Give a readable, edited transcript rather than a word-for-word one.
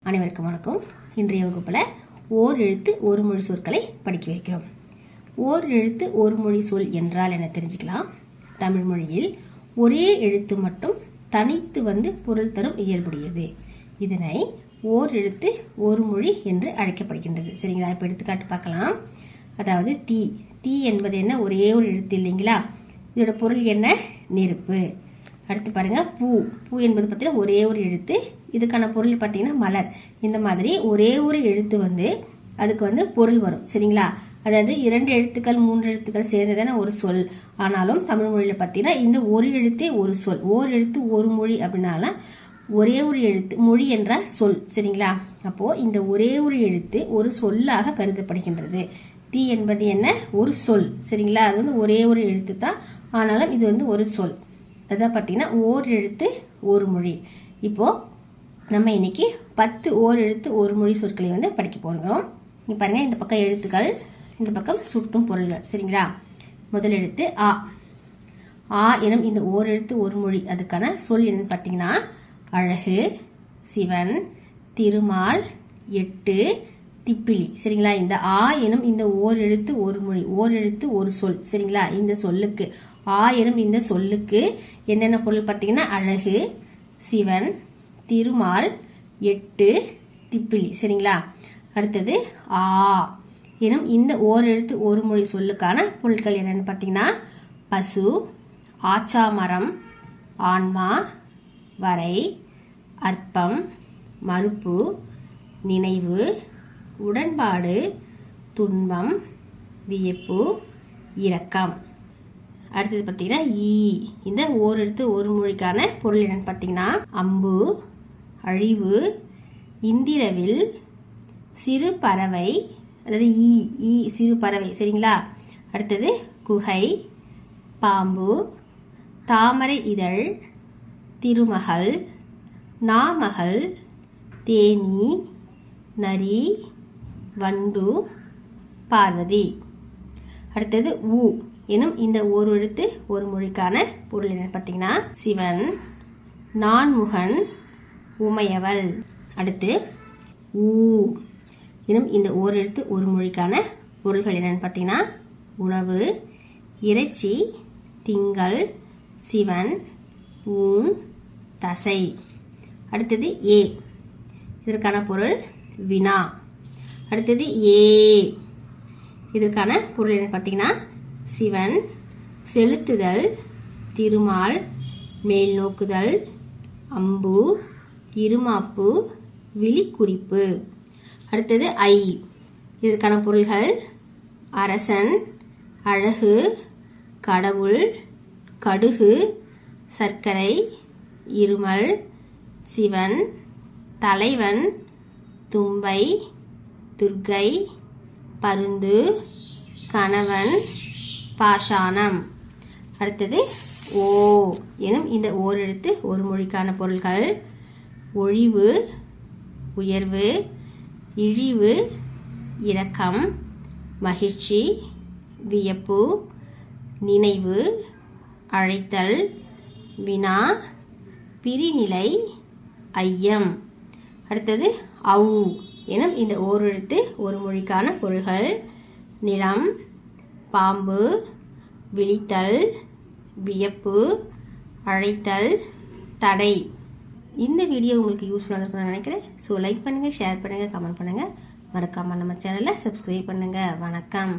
அனைவருக்கும் வணக்கம். இன்றைய வகுப்பில் ஓர் எழுத்து ஒரு மொழி சொற்களை படிக்க வைக்கிறோம். ஓர் எழுத்து ஒரு மொழி சொல் என்றால் என்ன தெரிஞ்சுக்கலாம். தமிழ் மொழியில் ஒரே எழுத்து மட்டும் தனித்து வந்து பொருள் தரும் இயல்புடையது. இதனை ஓர் எழுத்து ஒரு மொழி என்று அழைக்கப்படுகின்றது. சரிங்களா? இப்போ எடுத்துக்காட்டு பார்க்கலாம். அதாவது தீ. தீ என்பது என்ன? ஒரே ஒரு எழுத்து இல்லைங்களா? இதோட பொருள் என்ன? நெருப்பு. அடுத்து பாருங்க, பூ. பூ என்பது பார்த்தீங்கன்னா ஒரே ஒரு எழுத்து. இதுக்கான பொருள் பார்த்தீங்கன்னா மலர். இந்த மாதிரி ஒரே ஒரு எழுத்து வந்து அதுக்கு வந்து பொருள் வரும். சரிங்களா? அதாவது 2 எழுத்துக்கள் 3 எழுத்துக்கள் சேர்ந்ததான ஒரு சொல். ஆனாலும் தமிழ் மொழியில பார்த்தீங்கன்னா இந்த ஒரு எழுத்தே ஒரு சொல். ஓர் எழுத்து ஒரு மொழி அப்படின்னால ஒரே ஒரு எழுத்து, மொழி என்றால் சொல். சரிங்களா? அப்போ இந்த ஒரே ஒரு எழுத்து ஒரு சொல்லாக கருதப்படுகின்றது. தீ என்பது என்ன? ஒரு சொல். சரிங்களா? அது வந்து ஒரே ஒரு எழுத்து தான், ஆனாலும் இது வந்து ஒரு சொல். அதான் பார்த்தீங்கன்னா ஓர் எழுத்து ஒரு மொழி. இப்போ நம்ம இன்னைக்கு 10 ஓர் எழுத்து ஒரு மொழி சொற்களை வந்து படிக்க போகிறோம். இங்கே பாருங்க, இந்த பக்கம் எழுத்துக்கள், இந்த பக்கம் சுட்டும் பொருள்கள். சரிங்களா? முதல் எழுத்து ஆ. ஆ எனும் இந்த ஓர் எழுத்து ஒரு மொழி, அதுக்கான சொல் என்னன்னு பார்த்தீங்கன்னா அழகு, சிவன், திருமால், எட்டு, திப்பிலி. சரிங்களா? இந்த ஆ எனும் இந்த ஓர் எழுத்து ஒரு மொழி, ஓர் எழுத்து ஒரு சொல். சரிங்களா? இந்த சொல்லுக்கு, ஆ எனும் இந்த சொல்லுக்கு என்னென்ன பொருள் பார்த்தீங்கன்னா அழகு, சிவன், திருமால், எட்டு, திப்பிலி. சரிங்களா? அடுத்தது ஆ எனும் இந்த ஓர் எழுத்து ஒரு மொழி சொல்லுக்கான பொருட்கள் என்னென்னு பார்த்தீங்கன்னா பசு, ஆச்சாமரம், ஆன்மா, வரை, அற்பம், மறுப்பு, நினைவு, உடன்பாடு, துன்பம், வியப்பு, இரக்கம். அடுத்தது பார்த்தீங்கன்னா ஈ. இந்த ஓர் எழுத்து ஒரு மொழிக்கான பொருள் என்னன்னு பார்த்தீங்கன்னா அம்பு, அழிவு, இந்திரவில், சிறு பறவை. அதாவது ஈ. ஈ சிறு பறவை. சரிங்களா? அடுத்தது குகை, பாம்பு, தாமரை இதழ், திருமகள், நாமகள், தேனி, நரி, வண்டு, பார்வதி. அடுத்தது ஊ எனும் இந்த ஒரு எழுத்து ஒரு மொழிக்கான பொருள் என்ன பார்த்தீங்கன்னா சிவன், நான்முகன், உமையவள். அடுத்து ஊ எனும் இந்த ஓர் எழுத்து ஒரு மொழிக்கான பொருள்கள் என்னன்னு பார்த்தீங்கன்னா உணவு, இறைச்சி, திங்கள், சிவன், ஊன், தசை. அடுத்தது ஏ. இதற்கான பொருள் வினா. அடுத்தது ஏ. இதற்கான பொருள் என்ன பார்த்தீங்கன்னா சிவன், செலுத்துதல், திருமால், மேல் நோக்குதல், அம்பு, இருமாப்பு, விழிக்குறிப்பு. அடுத்தது ஐ. இதற்கான பொருள்கள் அரசன், அழகு, கடவுள், கடுகு, சர்க்கரை, இருமல், சிவன், தலைவன், தும்பை, துர்க்கை, பருந்து, கணவன், பாஷாணம். அடுத்தது ஓ எனும் இந்த ஓர் எழுத்து ஒரு மொழிக்கான பொருள்கள் ஒழிவு, உயர்வு, இழிவு, இரக்கம், மகிழ்ச்சி, வியப்பு, நினைவு, அழைத்தல், வினா, பிரிநிலை, ஐயம். அடுத்தது ஔ எனும் இந்த ஓர் எழுத்து ஒரு மொழிக்கான பொருள்கள் நிலம், பாம்பு, விழித்தல், வியப்பு, அழைத்தல், தடை. இந்த வீடியோ உங்களுக்கு யூஸ்ஃபுல்லாக இருக்கும்னு நினைக்கிறேன். ஸோ லைக் பண்ணுங்கள், ஷேர் பண்ணுங்கள், கமெண்ட் பண்ணுங்கள். மறக்காமல் நம்ம சேனலை சப்ஸ்கிரைப் பண்ணுங்கள். வணக்கம்.